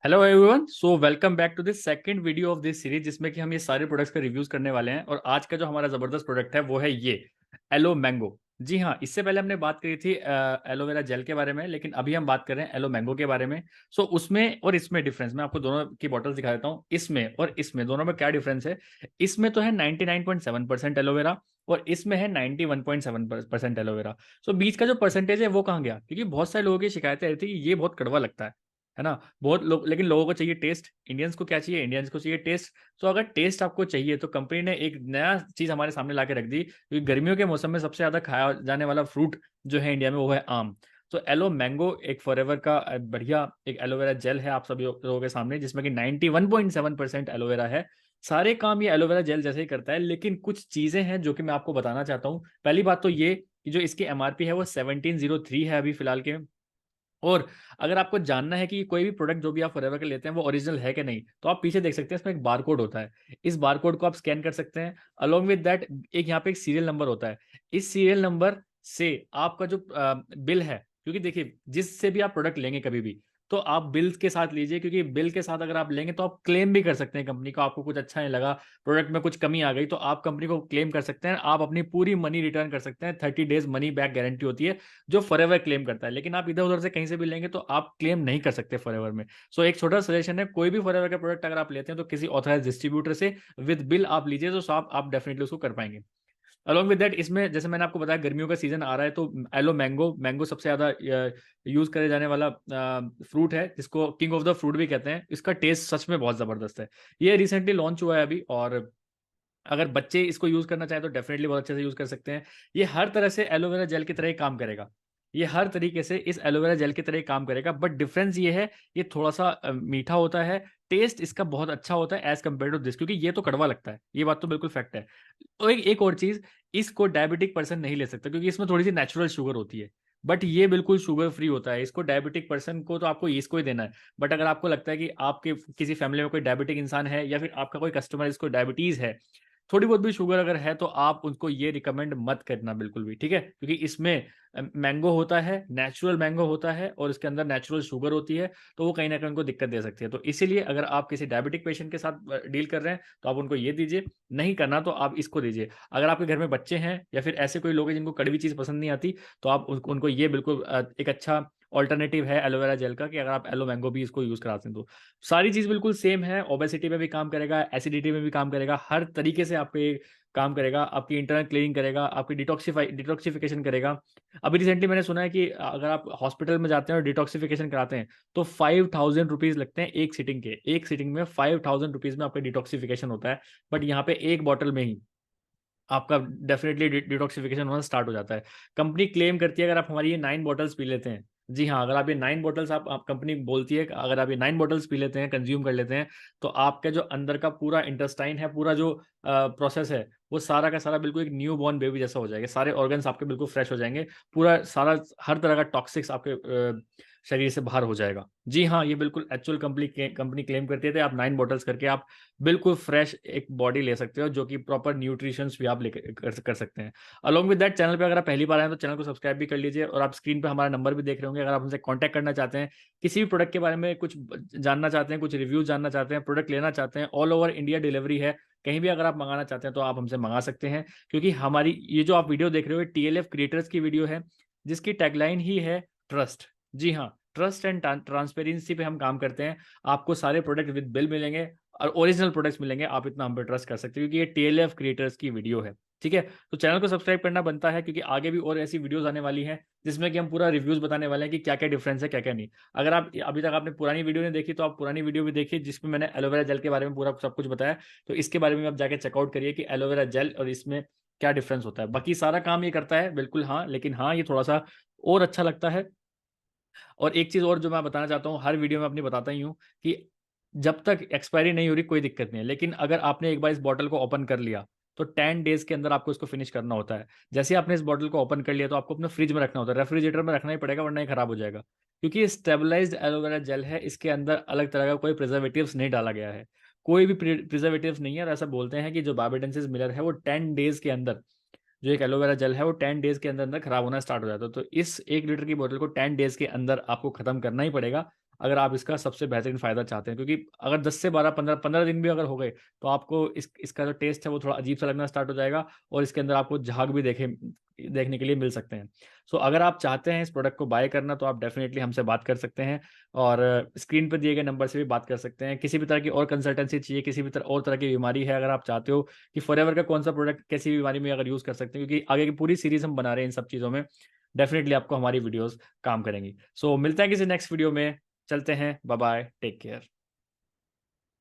Hello everyone, so welcome back to this second video of this series जिसमें कि हम ये सारे प्रोडक्ट्स का रिव्यूज करने वाले हैं। और आज का जो हमारा जबरदस्त प्रोडक्ट है वो है ये एलो मैंगो। जी हाँ, इससे पहले हमने बात करी थी एलोवेरा जेल के बारे में, लेकिन अभी हम बात कर रहे हैं एलो मैंगो के बारे में। सो उसमें और इसमें डिफरेंस मैं आपको दोनों की बॉटल्स दिखा देता हूँ। इसमें और इसमें दोनों में क्या डिफरेंस है। इसमें तो है 99.7% एलोवेरा और इसमें है 91.7% एलोवेरा। सो बीच का जो परसेंटेज है वो कहाँ गया, क्योंकि बहुत सारे लोगों की शिकायतें रहती है कि ये बहुत कड़वा लगता है ना। बहुत लोग, लेकिन लोगों को चाहिए टेस्ट। इंडियंस को क्या चाहिए? इंडियंस को चाहिए टेस्ट। तो अगर टेस्ट आपको चाहिए तो कंपनी ने एक नया चीज हमारे सामने ला के रख दी, क्योंकि गर्मियों के मौसम में सबसे ज्यादा खाया जाने वाला फ्रूट जो है इंडिया में वो है आम। तो एलो मैंगो एक फॉरएवर का बढ़िया एक एलोवेरा जेल है आप सभी लोगों के सामने, जिसमें कि 91.7% एलोवेरा है। सारे काम ये एलोवेरा जेल जैसे ही करता है, लेकिन कुछ चीजें हैं जो कि मैं आपको बताना चाहता हूँ। पहली बात तो ये कि जो इसकी एमआरपी है वो 1703 है अभी फिलहाल के। और अगर आपको जानना है कि कोई भी प्रोडक्ट जो भी आप फॉरएवर के लेते हैं वो ओरिजिनल है कि नहीं, तो आप पीछे देख सकते हैं, इसमें एक बार कोड होता है। इस बार कोड को आप स्कैन कर सकते हैं। अलोंग विद दैट एक यहाँ पे एक सीरियल नंबर होता है। इस सीरियल नंबर से आपका जो बिल है, क्योंकि देखिए जिससे भी आप प्रोडक्ट लेंगे कभी भी, तो आप बिल के साथ लीजिए, क्योंकि बिल के साथ अगर आप लेंगे तो आप क्लेम भी कर सकते हैं कंपनी को। आपको कुछ अच्छा नहीं लगा, प्रोडक्ट में कुछ कमी आ गई, तो आप कंपनी को क्लेम कर सकते हैं। आप अपनी पूरी मनी रिटर्न कर सकते हैं। 30 डेज मनी बैक गारंटी होती है जो फॉरएवर क्लेम करता है। लेकिन आप इधर उधर से कहीं से भी लेंगे तो आप क्लेम नहीं कर सकते फॉरएवर में। सो एक छोटा सजेशन है, कोई भी फॉरएवर का प्रोडक्ट अगर आप लेते हैं तो किसी ऑथराइज डिस्ट्रीब्यूटर से विद बिल आप लीजिए, तो आप डेफिनेटली उसको कर पाएंगे। अलॉन्ग विद दैट इसमें जैसे मैंने आपको बताया गर्मियों का सीजन आ रहा है, तो एलो मैंगो मैंगो सबसे ज्यादा यूज करे जाने वाला फ्रूट है, जिसको किंग ऑफ द फ्रूट भी कहते हैं। इसका टेस्ट सच में बहुत जबरदस्त है। ये रिसेंटली लॉन्च हुआ है अभी, और अगर बच्चे इसको यूज करना चाहें तो डेफिनेटली बहुत अच्छे से यूज कर सकते हैं। ये हर तरह से एलोवेरा जेल की तरह ही काम करेगा। ये हर तरीके से इस एलोवेरा जेल की तरह ही काम करेगा, बट डिफरेंस ये है, ये थोड़ा सा मीठा होता है। टेस्ट इसका बहुत अच्छा होता है एज कम्पेयर टू दिस, क्योंकि ये तो कड़वा लगता है, ये बात तो बिल्कुल फैक्ट है। तो एक और चीज, इसको डायबिटिक पर्सन नहीं ले सकता, क्योंकि इसमें थोड़ी सी नेचुरल शुगर होती है। बट ये बिल्कुल शुगर फ्री होता है। इसको डायबिटिक पर्सन को तो आपको इसको ही देना है। बट अगर आपको लगता है कि आपके किसी फैमिली में कोई डायबिटिक इंसान है, या फिर आपका कोई कस्टमर इसको डायबिटीज है, थोड़ी बहुत भी शुगर अगर है, तो आप उनको ये रिकमेंड मत करना बिल्कुल भी, ठीक है। क्योंकि इसमें मैंगो होता है, नेचुरल मैंगो होता है, और इसके अंदर नेचुरल शुगर होती है। तो वो कहीं ना कहीं उनको दिक्कत दे सकती है। तो इसीलिए अगर आप किसी डायबिटिक पेशेंट के साथ डील कर रहे हैं तो आप उनको ये दीजिए। नहीं करना तो आप इसको दीजिए। अगर आपके घर में बच्चे हैं या फिर ऐसे कोई लोग हैं जिनको कड़वी चीज पसंद नहीं आती, तो आप उनको ये बिल्कुल एक अच्छा ऑल्टरनेटिव है एलोवेरा जेल का, कि अगर आप एलो मैंगो भी इसको यूज कराते हैं तो सारी चीज बिल्कुल सेम है। ओबेसिटी में भी काम करेगा, एसिडिटी में भी काम करेगा, हर तरीके से आपके काम करेगा। आपकी इंटरनल क्लीनिंग करेगा, आपकी डिटॉक्सिफिकेशन करेगा। अभी रिसेंटली मैंने सुना है कि अगर आप हॉस्पिटल में जाते हैं और डिटॉक्सिफिकेशन कराते हैं तो 5000 रुपीज लगते हैं एक सिटिंग के। एक सिटिंग में 5000 रुपीज में आपका डिटॉक्सिफिकेशन होता है। बट यहाँ पे एक बॉटल में ही आपका डेफिनेटली डिटॉक्सिफिकेशन होना स्टार्ट हो जाता है। कंपनी क्लेम करती है अगर आप हमारी ये 9 बॉटल्स पी लेते हैं, जी हाँ, अगर आप ये 9 बॉटल्स आप कंपनी बोलती है कि अगर आप ये 9 बॉटल्स पी लेते हैं, कंज्यूम कर लेते हैं, तो आपका जो अंदर का पूरा इंटेस्टाइन है, पूरा जो प्रोसेस है, वो सारा का सारा बिल्कुल एक न्यू बॉर्न बेबी जैसा हो जाएगा। सारे ऑर्गन्स आपके बिल्कुल फ्रेश हो जाएंगे। पूरा सारा हर तरह का टॉक्सिक्स आपके शरीर से बाहर हो जाएगा। जी हाँ, ये बिल्कुल एक्चुअल कंपनी क्लेम करती है। आप 9 बॉटल्स करके आप बिल्कुल फ्रेश एक बॉडी ले सकते हो, जो कि प्रॉपर न्यूट्रिशंस भी आप ले कर सकते हैं। अलॉन्ग विद दैट, चैनल पे अगर आप पहली बार आए हैं तो चैनल को सब्सक्राइब भी कर लीजिए। और आप स्क्रीन पे हमारा नंबर भी देख रहे होंगे। अगर आप हमसे कांटेक्ट करना चाहते हैं, किसी भी प्रोडक्ट के बारे में कुछ जानना चाहते हैं, कुछ रिव्यूज जानना चाहते हैं, प्रोडक्ट लेना चाहते हैं, ऑल ओवर इंडिया डिलीवरी है। कहीं भी अगर आप मंगाना चाहते हैं तो आप हमसे मंगा सकते हैं। क्योंकि हमारी ये जो आप वीडियो देख रहे हो टीएलएफ क्रिएटर्स की वीडियो है, जिसकी टैगलाइन ही है ट्रस्ट। जी हाँ, ट्रस्ट एंड ट्रांसपेरेंसी पे हम काम करते हैं। आपको सारे प्रोडक्ट विद बिल मिलेंगे और ओरिजिनल प्रोडक्ट्स मिलेंगे। आप इतना हम पे ट्रस्ट कर सकते हो, क्योंकि ये टीएलएफ क्रिएटर्स की वीडियो है, ठीक है। तो चैनल को सब्सक्राइब करना बनता है, क्योंकि आगे भी और ऐसी वीडियोस आने वाली हैं जिसमें कि हम पूरा रिव्यूज बताने वाले हैं कि क्या क्या डिफरेंस है, क्या क्या नहीं। अगर आप अभी तक आपने पुरानी वीडियो नहीं देखी तो आप पुरानी वीडियो भी देखिए, जिसमें मैंने एलोवेरा जेल के बारे में पूरा सब कुछ बताया। तो इसके बारे में आप जाके चेकआउट करिए कि एलोवेरा जेल और इसमें क्या डिफरेंस होता है। बाकी सारा काम ये करता है बिल्कुल, हाँ, लेकिन हाँ ये थोड़ा सा और अच्छा लगता है। और एक चीज और जो मैं बताना चाहता हूँ, हर वीडियो में अपनी बताता ही हूँ, कि जब तक एक्सपायरी नहीं हो रही कोई दिक्कत नहीं है, लेकिन अगर आपने एक बार इस बॉटल को ओपन कर लिया तो 10 डेज के अंदर आपको इसको फिनिश करना होता है। जैसे ही आपने इस बॉटल को ओपन कर लिया तो आपको अपने फ्रिज में रखना होता है, रेफ्रिजरेटर में रखना ही पड़ेगा, वरना ये खराब हो जाएगा। क्योंकि ये स्टेबलाइज्ड एलोवेरा जेल है, इसके अंदर अलग तरह का कोई प्रिजर्वेटिव्स नहीं डाला गया है। कोई भी प्रिजर्वेटिव्स नहीं है। और ऐसा बोलते हैं कि जो बार्बाडेंसिस मिलर है वो 10 डेज के अंदर, जो एक एलोवेरा जेल है वो 10 डेज के अंदर अंदर खराब होना स्टार्ट हो जाता है। तो इस 1 लीटर की बोतल को 10 डेज के अंदर आपको खत्म करना ही पड़ेगा। अगर आप इसका सबसे बेहतरीन फ़ायदा चाहते हैं, क्योंकि अगर 10 से 12 15 दिन भी अगर हो गए, तो आपको इसका जो टेस्ट है वो थोड़ा अजीब सा लगना स्टार्ट हो जाएगा और इसके अंदर आपको झाग भी देखने के लिए मिल सकते हैं। सो अगर आप चाहते हैं इस प्रोडक्ट को बाय करना, तो आप डेफिनेटली हमसे बात कर सकते हैं और स्क्रीन पर दिए गए नंबर से भी बात कर सकते हैं। किसी भी तरह की और कंसल्टेंसी चाहिए, किसी भी और तरह की बीमारी है, अगर आप चाहते हो कि फॉरएवर का कौन सा प्रोडक्ट कैसी भी बीमारी में अगर यूज़ कर सकते हैं, क्योंकि आगे की पूरी सीरीज़ हम बना रहे हैं इन सब चीज़ों में, डेफिनेटली आपको हमारी वीडियोस काम करेंगी। सो मिलते हैं किसी नेक्स्ट वीडियो में। चलते हैं, बाय बाय, टेक केयर।